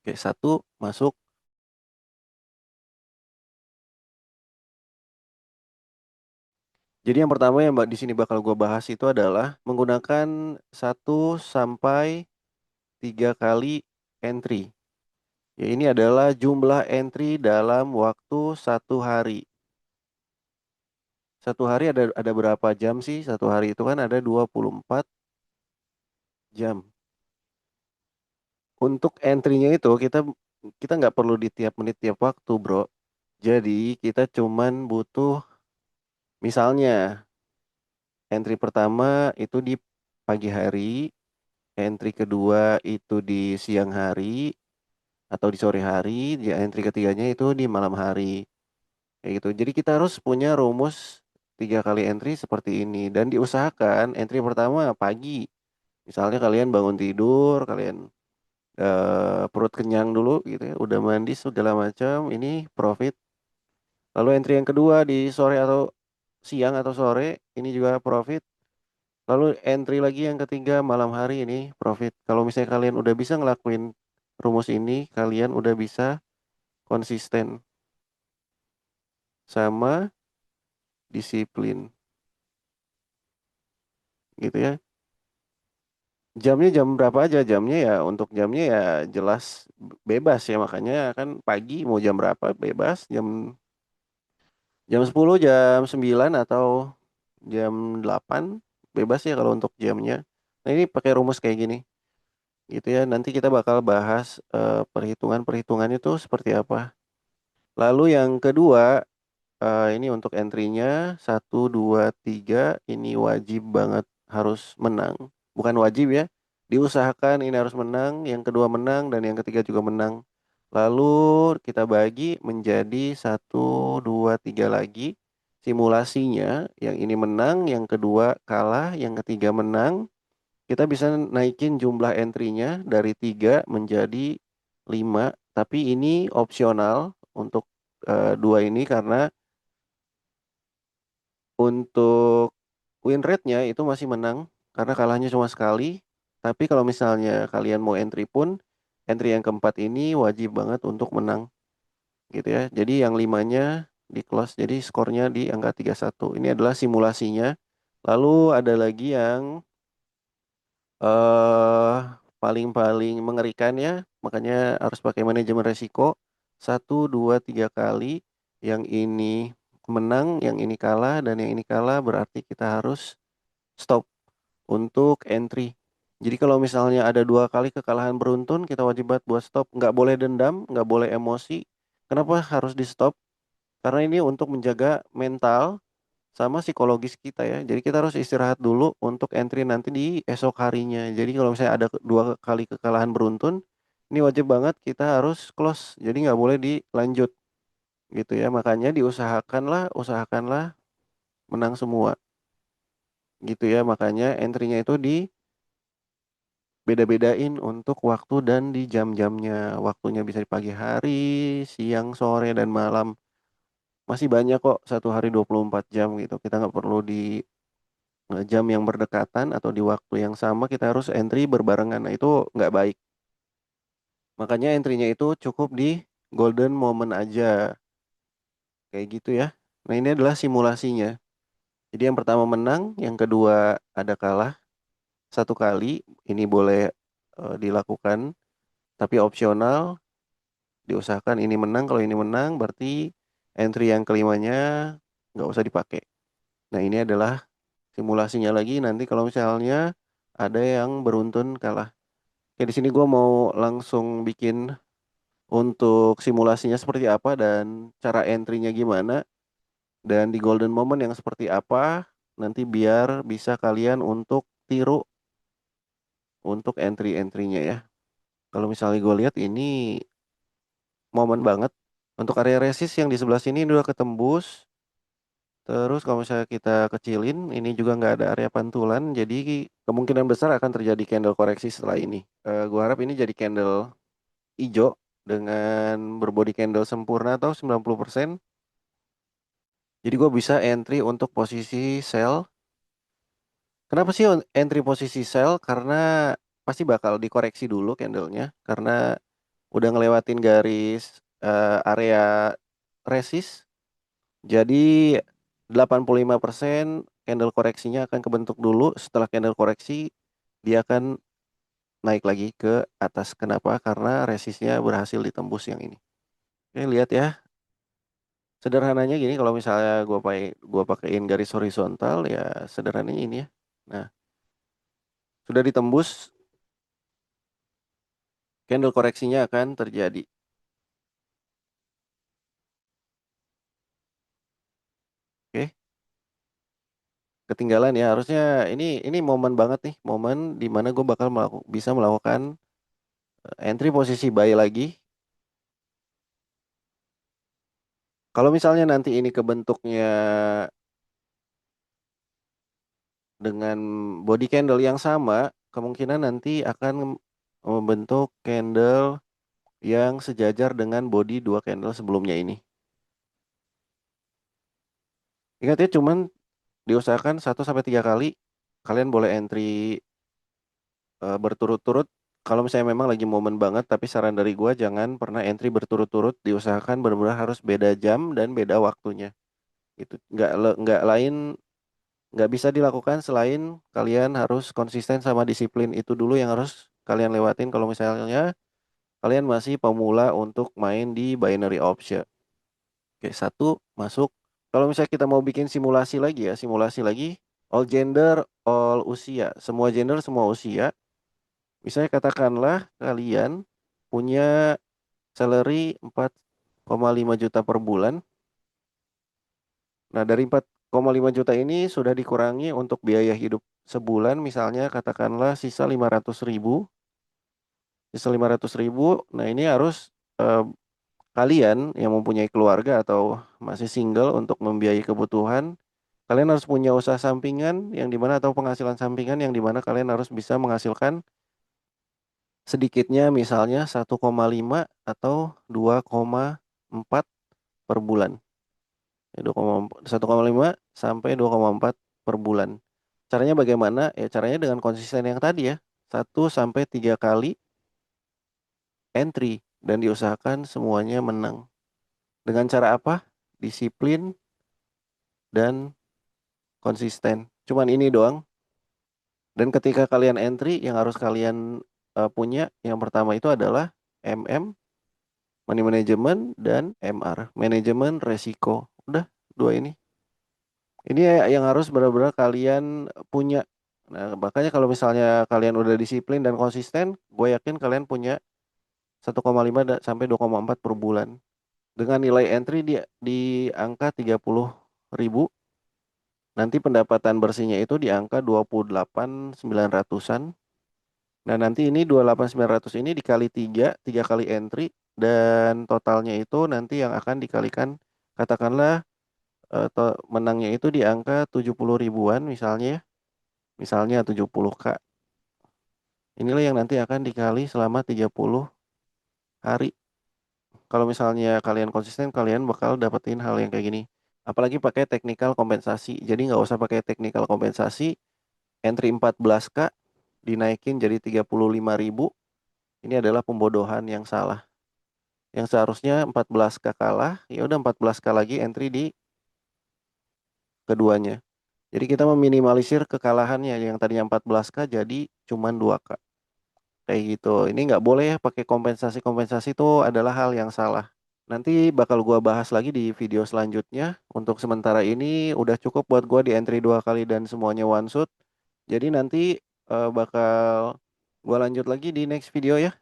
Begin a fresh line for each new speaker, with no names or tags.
Oke, satu masuk. Jadi yang pertama yang di sini bakal gue bahas itu adalah menggunakan 1 sampai 3 kali entry. Ya, ini adalah jumlah entry dalam waktu 1 hari. 1 hari ada berapa jam sih? 1 hari itu kan ada 24 jam. Untuk entry-nya itu kita kita nggak perlu di tiap menit tiap waktu, bro. Jadi kita cuman butuh misalnya entry pertama itu di pagi hari, entry kedua itu di siang hari atau di sore hari, di entry ketiganya itu di malam hari. Kayak gitu. Jadi kita harus punya rumus 3 kali entry seperti ini dan diusahakan entry pertama pagi. Misalnya kalian bangun tidur, kalian perut kenyang dulu gitu ya, udah mandi segala macam, ini profit. Lalu entry yang kedua di sore atau siang atau sore, ini juga profit. Lalu entry lagi yang ketiga malam hari, ini profit. Kalau misalnya kalian udah bisa ngelakuin rumus ini, kalian udah bisa konsisten sama disiplin gitu ya. Jamnya jam berapa aja? Jamnya ya untuk jamnya ya jelas bebas ya, makanya kan pagi mau jam berapa bebas, jam 10, jam 9 atau jam 8 bebas ya kalau untuk jamnya. Nah, ini pakai rumus kayak gini gitu ya. Nanti kita bakal bahas perhitungan-perhitungannya itu seperti apa. Lalu yang kedua, ini untuk entry-nya 1, 2, 3 ini wajib banget harus menang. Bukan wajib ya, diusahakan ini harus menang, yang kedua menang, dan yang ketiga juga menang. Lalu kita bagi menjadi 1, 2, 3 lagi. Simulasinya, yang ini menang, yang kedua kalah, yang ketiga menang. Kita bisa naikin jumlah entry-nya dari 3 menjadi 5. Tapi ini opsional untuk dua ini karena untuk win rate-nya itu masih menang karena kalahnya cuma sekali. Tapi kalau misalnya kalian mau entry pun, entry yang keempat ini wajib banget untuk menang gitu ya. Jadi yang limanya di close, jadi skornya di angka 31. Ini adalah simulasinya. Lalu ada lagi yang eh paling-paling mengerikan ya, makanya harus pakai manajemen resiko. 1, 2, 3 kali, yang ini menang, yang ini kalah, dan yang ini kalah berarti kita harus stop untuk entry. Jadi kalau misalnya ada 2 kali kekalahan beruntun, kita wajib banget buat stop. Nggak boleh dendam, nggak boleh emosi. Kenapa harus di stop? Karena ini untuk menjaga mental sama psikologis kita ya. Jadi kita harus istirahat dulu untuk entry nanti di esok harinya. Jadi kalau misalnya ada 2 kali kekalahan beruntun, ini wajib banget kita harus close. Jadi nggak boleh dilanjut gitu ya. Makanya usahakanlah menang semua gitu ya. Makanya entry-nya itu beda-bedain untuk waktu dan di jam-jamnya. Waktunya bisa di pagi hari, siang, sore, dan malam. Masih banyak kok 1 hari 24 jam gitu. Kita nggak perlu di jam yang berdekatan atau di waktu yang sama kita harus entry berbarengan. Nah, itu nggak baik. Makanya entry-nya itu cukup di golden moment aja. Kayak gitu ya. Nah, ini adalah simulasinya. Jadi yang pertama menang, yang kedua ada kalah 1 kali. Ini boleh dilakukan, tapi opsional. Diusahakan ini menang. Kalau ini menang berarti entry yang kelimanya nggak usah dipakai. Nah, ini adalah simulasinya lagi. Nanti kalau misalnya ada yang beruntun kalah. Oke, di sini gue mau langsung bikin untuk simulasinya seperti apa dan cara entry-nya gimana dan di golden moment yang seperti apa nanti biar bisa kalian untuk tiru untuk entry-entry-nya ya. Kalau misalnya gue lihat ini momen banget untuk area resist yang di sebelah sini ini udah ketembus. Terus kalau misalnya kita kecilin, ini juga nggak ada area pantulan, jadi kemungkinan besar akan terjadi candle koreksi setelah ini. Gua harap ini jadi candle hijau dengan berbody candle sempurna atau 90%. Jadi gue bisa entry untuk posisi sell. Kenapa sih entry posisi sell? Karena pasti bakal dikoreksi dulu candlenya. Karena udah ngelewatin garis area resist. Jadi 85% candle koreksinya akan kebentuk dulu. Setelah candle koreksi, dia akan naik lagi ke atas. Kenapa? Karena resistnya berhasil ditembus yang ini. Oke, lihat ya. Sederhananya gini, kalau misalnya gua pakein garis horizontal ya sederhananya ini ya. Nah, sudah ditembus, candle koreksinya akan terjadi. Oke, ketinggalan ya. Harusnya ini momen banget nih, momen di mana gue bakal bisa melakukan entry posisi buy lagi. Kalau misalnya nanti ini kebentuknya dengan body candle yang sama, kemungkinan nanti akan membentuk candle yang sejajar dengan body dua candle sebelumnya ini. Ingat ya, cuman diusahakan 1 sampai 3 kali kalian boleh entry berturut-turut. Kalau misalnya memang lagi momen banget, tapi saran dari gua jangan pernah entry berturut-turut. Diusahakan benar-benar harus beda jam dan beda waktunya. Itu nggak lain, nggak bisa dilakukan selain kalian harus konsisten sama disiplin itu dulu yang harus kalian lewatin kalau misalnya kalian masih pemula untuk main di binary option. Oke, satu masuk. Kalau misalnya kita mau bikin simulasi lagi ya, simulasi lagi all gender, all usia, semua gender, semua usia. Misalnya katakanlah kalian punya salary 4,5 juta per bulan. Nah, dari 4,5 juta ini sudah dikurangi untuk biaya hidup sebulan, misalnya katakanlah sisa 500 ribu. Sisa 500 ribu, nah ini harus kalian yang mempunyai keluarga atau masih single untuk membiayai kebutuhan, kalian harus punya usaha sampingan yang dimana atau penghasilan sampingan yang dimana kalian harus bisa menghasilkan sedikitnya misalnya 1,5 atau 2,4 per bulan. Ya, 1,5 sampai 2,4 per bulan. Caranya bagaimana? Ya caranya dengan konsisten yang tadi ya. 1 sampai 3 kali entry dan diusahakan semuanya menang. Dengan cara apa? Disiplin dan konsisten. Cuman ini doang. Dan ketika kalian entry yang harus kalian punya yang pertama itu adalah MM, money management, dan MR, manajemen resiko. Udah, dua ini. Ini yang harus benar-benar kalian punya. Nah, makanya kalau misalnya kalian udah disiplin dan konsisten, gue yakin kalian punya 1,5 sampai 2,4 per bulan. Dengan nilai entry di angka 30 ribu, nanti pendapatan bersihnya itu di angka 28.900-an. Nah, nanti ini 28.900 ini dikali 3 kali entry, dan totalnya itu nanti yang akan dikalikan, katakanlah menangnya itu di angka 70 ribuan misalnya ya. Misalnya 70K. Inilah yang nanti akan dikali selama 30 hari. Kalau misalnya kalian konsisten, kalian bakal dapetin hal yang kayak gini. Apalagi pakai technical kompensasi. Jadi nggak usah pakai technical kompensasi. Entry 14K dinaikin jadi 35 ribu. Ini adalah pembodohan yang salah. Yang seharusnya 14K kalah, ya udah 14K lagi entry di keduanya. Jadi kita meminimalisir kekalahannya yang tadinya 14K jadi cuman 2K. Kayak gitu. Ini nggak boleh ya pakai kompensasi-kompensasi, itu adalah hal yang salah. Nanti bakal gua bahas lagi di video selanjutnya. Untuk sementara ini udah cukup buat gua di entry 2 kali dan semuanya one shot. Jadi nanti bakal gua lanjut lagi di next video ya.